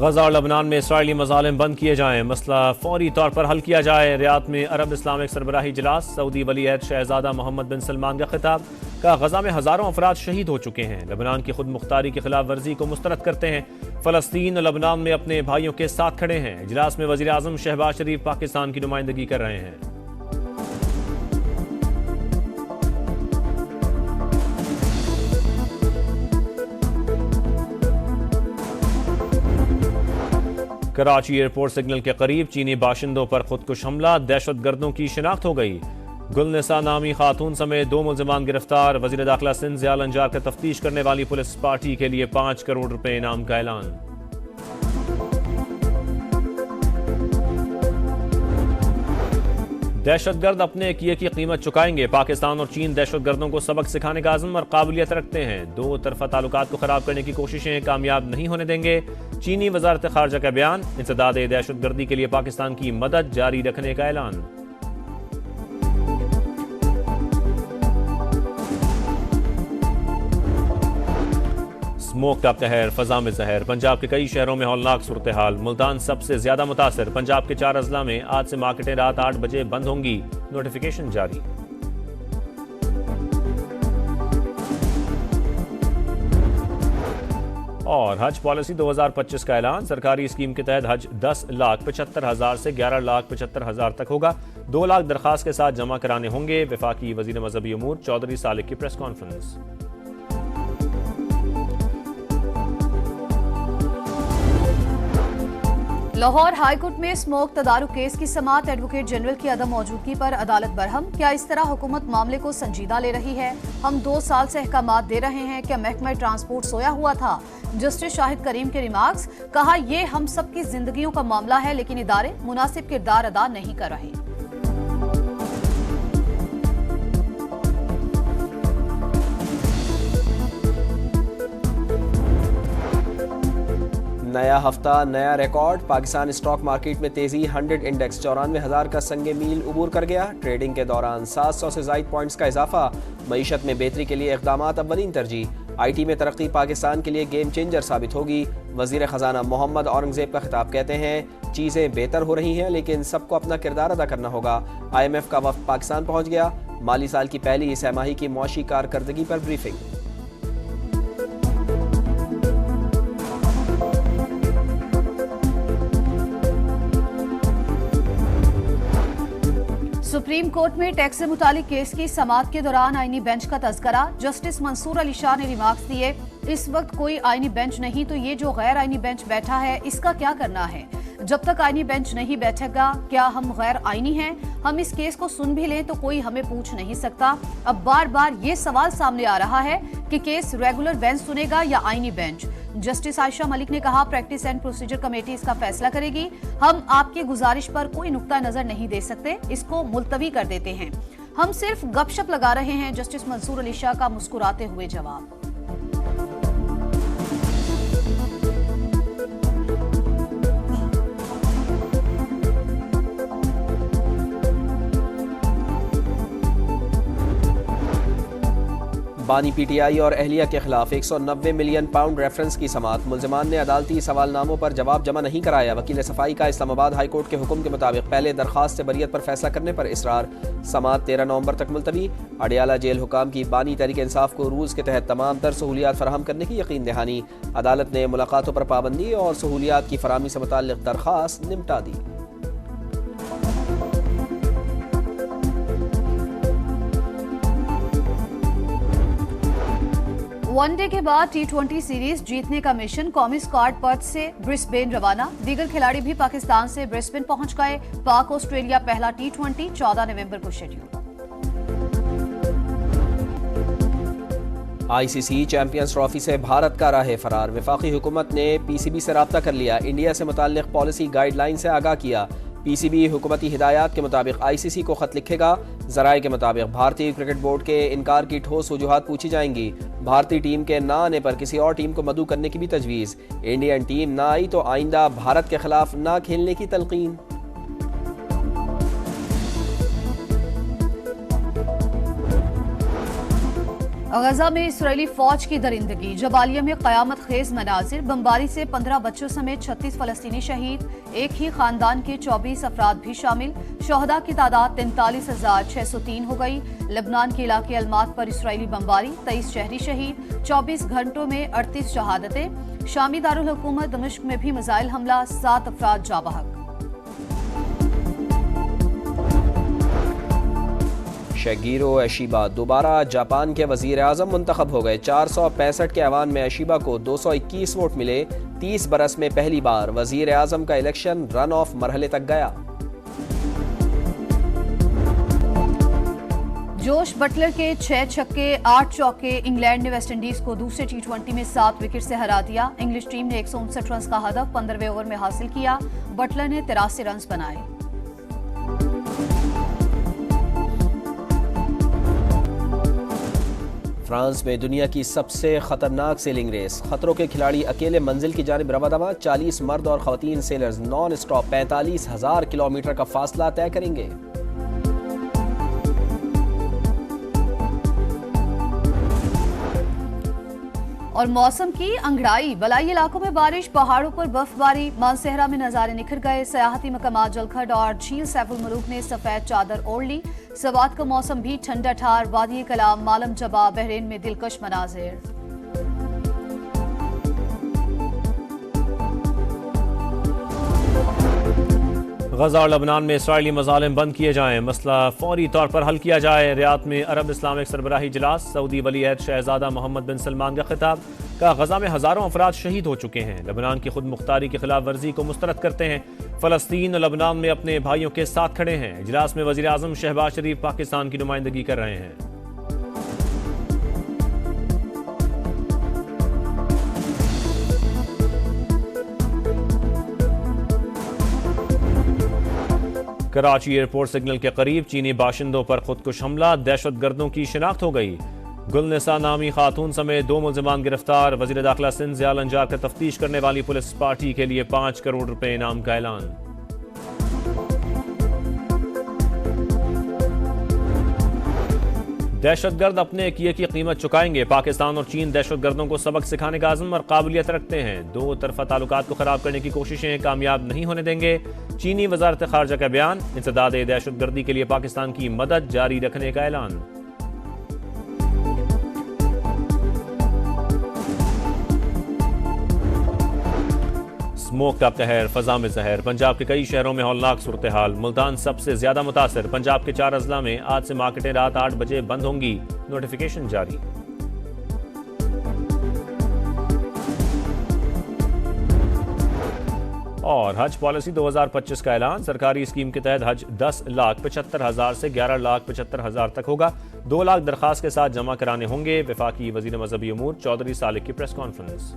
गजा और लबनान में इसराइली मज़ालिम बंद किए जाएं, मसला फौरी तौर पर हल किया जाए। रियाद में अरब इस्लामिक सरबराही इजलास, सऊदी वलीअहद शहजादा मोहम्मद बिन सलमान का खिताब। का गजा में हज़ारों अफराद शहीद हो चुके हैं। लबनान की खुद मुख्तारी की खिलाफ वर्जी को मुस्तरद करते हैं। फ़लस्तीन और लबनान में अपने भाइयों के साथ खड़े हैं। इजलास में वज़ीर आज़म शहबाज शरीफ पाकिस्तान की नुमाइंदगी कर रहे हैं। कराची एयरपोर्ट सिग्नल के करीब चीनी बाशिंदों पर खुदकुश हमला, दहशतगर्दों की शिनाख्त हो गई। गुलनिसा नामी खातून समेत 2 मुलजिमान गिरफ्तार। वज़ीर दाखिला सिंध ज़ियाल अंजार का तफ्तीश करने वाली पुलिस पार्टी के लिए 5 करोड़ रुपए इनाम का ऐलान। दहशतगर्द अपने किए की कीमत चुकाएंगे। पाकिस्तान और चीन दहशतगर्दों को सबक सिखाने का अज़्म और काबिलियत रखते हैं। 2 तरफा ताल्लुकात को खराब करने की कोशिशें कामयाब नहीं होने देंगे। चीनी वज़ारत ख़ारजा का बयान। इंसदाद दहशतगर्दी के लिए पाकिस्तान की मदद जारी रखने का ऐलान। स्मोक का कहर, फजा में जहर। पंजाब के कई शहरों में हौलनाक सूरत हाल। मुल्तान सबसे ज्यादा मुतासर। पंजाब के 4 अजला में आज से मार्केटें रात 8 बजे बंद होंगी। नोटिफिकेशन जारी। और हज पॉलिसी 2025 का ऐलान। सरकारी स्कीम के तहत हज 10,75,000 से 11,75,000 तक होगा। 2 लाख दरखास्त के साथ जमा कराने होंगे। वफाकी वजीर मजहबी उमूर चौधरी सालिक की प्रेस कॉन्फ्रेंस। लाहौर हाईकोर्ट में स्मोक तदारुक केस की समाअत। एडवोकेट जनरल की अदम मौजूदगी पर अदालत बरहम। क्या इस तरह हुकूमत मामले को संजीदा ले रही है? हम 2 साल से अहकामात दे रहे हैं। क्या महकमा ट्रांसपोर्ट सोया हुआ था? जस्टिस शाहिद करीम के रिमार्क्स। कहा, ये हम सब की जिंदगियों का मामला है, लेकिन इदारे मुनासिब किरदार अदा नहीं कर रहे। नया हफ्ता, नया रिकॉर्ड। पाकिस्तान स्टॉक मार्केट में तेजी। 100 इंडेक्स 94,000 का संगे मील उबूर कर गया। ट्रेडिंग के दौरान 700 से ज़ायद पॉइंट्स का इजाफा। मईशत में बेहतरी के लिए इक़दामात अव्वलीन तरजीह। IT में तरक्की पाकिस्तान के लिए गेम चेंजर साबित होगी। वज़ीर ख़जाना मोहम्मद औरंगज़ेब का खिताब। कहते हैं चीज़ें बेहतर हो रही हैं, लेकिन सबको अपना किरदार अदा करना होगा। IMF का वफ़द पाकिस्तान पहुँच गया। माली साल की पहली छमाही की मुआशी कारकर्दगी पर ब्रीफिंग। सुप्रीम कोर्ट में टैक्स से मुतालिक केस की समाअत के दौरान आईनी बेंच का तज़किरा। जस्टिस मंसूर अली शाह ने रिमार्क्स दिए, इस वक्त कोई आईनी बेंच नहीं, तो ये जो गैर आईनी बेंच बैठा है इसका क्या करना है? जब तक आईनी बेंच नहीं बैठेगा क्या हम गैर आईनी हैं? हम इस केस को सुन भी लें तो कोई हमें पूछ नहीं सकता। अब बार बार ये सवाल सामने आ रहा है कि केस रेगुलर बेंच सुनेगा या आईनी बेंच। जस्टिस आयशा मलिक ने कहा, प्रैक्टिस एंड प्रोसीजर कमेटी इसका फैसला करेगी। हम आपकी गुजारिश पर कोई नुक्ता नजर नहीं दे सकते, इसको मुलतवी कर देते हैं। हम सिर्फ गपशप लगा रहे हैं। जस्टिस मंसूर अली शाह का मुस्कुराते हुए जवाब। बानी PTI और अहलिया के खिलाफ 190 मिलियन पाउंड रेफरेंस की समाअत। मुल्जिमान ने अदालती सवालनामों पर जवाब जमा नहीं कराया। वकील सफाई का इस्लामाबाद हाई कोर्ट के हुक्म के मुताबिक पहले दरखास्त से बरियत पर फैसला करने पर इसरार। समाअत 13 नवंबर तक मुलतवी। अडियाला जेल हुकाम की बानी तहरीक इंसाफ को रूल्स के तहत तमाम तर सहूलियात फराहम करने की यकीन दहानी। अदालत ने मुलाकातों पर पाबंदी और सहूलियात की फराहमी से मुताल्लिक दरखास्त निपटा दी। वनडे के बाद T20 सीरीज जीतने का मिशन। कौमी स्क्वाड पर्थ से ब्रिस्बेन रवाना। दीगर खिलाड़ी भी पाकिस्तान से ब्रिस्बेन पहुंच गए। पाक ऑस्ट्रेलिया पहला T20 14 नवंबर को शेड्यूल। ICC चैंपियंस ट्रॉफी से भारत का राह फरार। वफाकी हुकूमत ने PCB से रब्ता कर लिया। इंडिया से मुताल्लिक पॉलिसी गाइडलाइन से आगाह किया। PCB हुकूमती हिदायत के मुताबिक ICC को खत लिखेगा। जराये के मुताबिक भारतीय क्रिकेट बोर्ड के इनकार की ठोस वजूहात पूछी जाएंगी। भारतीय टीम के ना आने पर किसी और टीम को मदऊ करने की भी तजवीज़। इंडियन टीम ना आई तो आइंदा भारत के खिलाफ ना खेलने की तलकीन। गजा में इसराइली फौज की दरिंदगी, जबालिया में कयामत खेज मनाजिर, बमबारी से 15 बच्चों समेत 36 फलस्तीनी शहीद, एक ही खानदान के 24 अफराद भी शामिल। शहदा की तादाद 43,603 हो गई। लेबनान के इलाके अलमात पर इसराइली बमबारी, 23 शहरी शहीद, 24 घंटों में 38 शहादतें। शामी दारुल हुकूमत दमिश्क में भी मिसाइल हमला, 7 अफराद जाँ बहक। शगीरो एशीबा दोबारा जापान के वजीर आजम मुंतखब हो गए। 465 के ऐवान में एशीबा को 221 वोट मिले। 30 बरस में पहली बार वजीर आजम का इलेक्शन रन ऑफ मरहले तक गया। जोश बटलर के 6 छक्के 8 चौके, इंग्लैंड ने वेस्टइंडीज को दूसरे T20 में 7 विकेट से हरा दिया। इंग्लिश टीम ने 159 रन का हदफ 15वें ओवर में हासिल किया। बटलर ने 83 रन बनाए। फ्रांस में दुनिया की सबसे खतरनाक सेलिंग रेस, खतरों के खिलाड़ी अकेले मंजिल की जानिब रवादवा। 40 मर्द और खवातीन सेलर्स नॉन स्टॉप 45,000 किलोमीटर का फासला तय करेंगे। और मौसम की अंगड़ाई, बलाई इलाकों में बारिश, पहाड़ों पर बर्फबारी, मानसेहरा में नजारे निखर गए। सयाहती मकामात जलखड और झील सैफुल मलूक ने सफेद चादर ओढ़ ली। सवात का मौसम भी ठंडा ठार। वादी कलाम, मालम जबा, बहरीन में दिलकश मनाजिर। गजा और लबनान में इसराइली मजालिम बंद किए जाएं, मसला फौरी तौर पर हल किया जाए। रियाद में अरब इस्लामिक सरबराही इजलास, सऊदी वलीअहद शहजादा मोहम्मद बिन सलमान का खिताब। का गजा में हजारों अफराद शहीद हो चुके हैं। लबनान की खुद मुख्तारी की खिलाफ वर्जी को मुस्तरद करते हैं। फलस्तीन और लबनान में अपने भाइयों के साथ खड़े हैं। इजलास में वजीर आजम शहबाज शरीफ पाकिस्तान की नुमाइंदगी कर रहे हैं। कराची एयरपोर्ट सिग्नल के करीब चीनी बाशिंदों पर खुदकुश हमला, दहशतगर्दों की शिनाख्त हो गई। गुलनिसा नामी खातून समेत 2 मुलजिमान गिरफ्तार। वजीर दाखिला सिंध ज़िया अंजार का तफ्तीश करने वाली पुलिस पार्टी के लिए 5 करोड़ रुपए इनाम का ऐलान। दहशतगर्द अपने किए की कीमत चुकाएंगे। पाकिस्तान और चीन दहशतगर्दों को सबक सिखाने का अज़्म और काबिलियत रखते हैं। 2 तरफा ताल्लुकात को खराब करने की कोशिशें कामयाब नहीं होने देंगे। चीनी वजारत खारजा का बयान। इंसदाद दहशतगर्दी के लिए पाकिस्तान की मदद जारी रखने का ऐलान। स्मोक का कहर, फजा में जहर। पंजाब के कई शहरों में हौलनाक सूरत हाल। मुल्तान सबसे ज्यादा मुतासर। पंजाब के 4 अजला में आज से मार्केटें रात 8 बजे बंद होंगी। नोटिफिकेशन जारी। और हज पॉलिसी 2025 का ऐलान। सरकारी स्कीम के तहत हज 10,75,000 से 11,75,000 तक होगा। 2 लाख दरखास्त के साथ जमा कराने होंगे। वफाकी वजीर मजहबी उमूर चौधरी सालिक की प्रेस कॉन्फ्रेंस।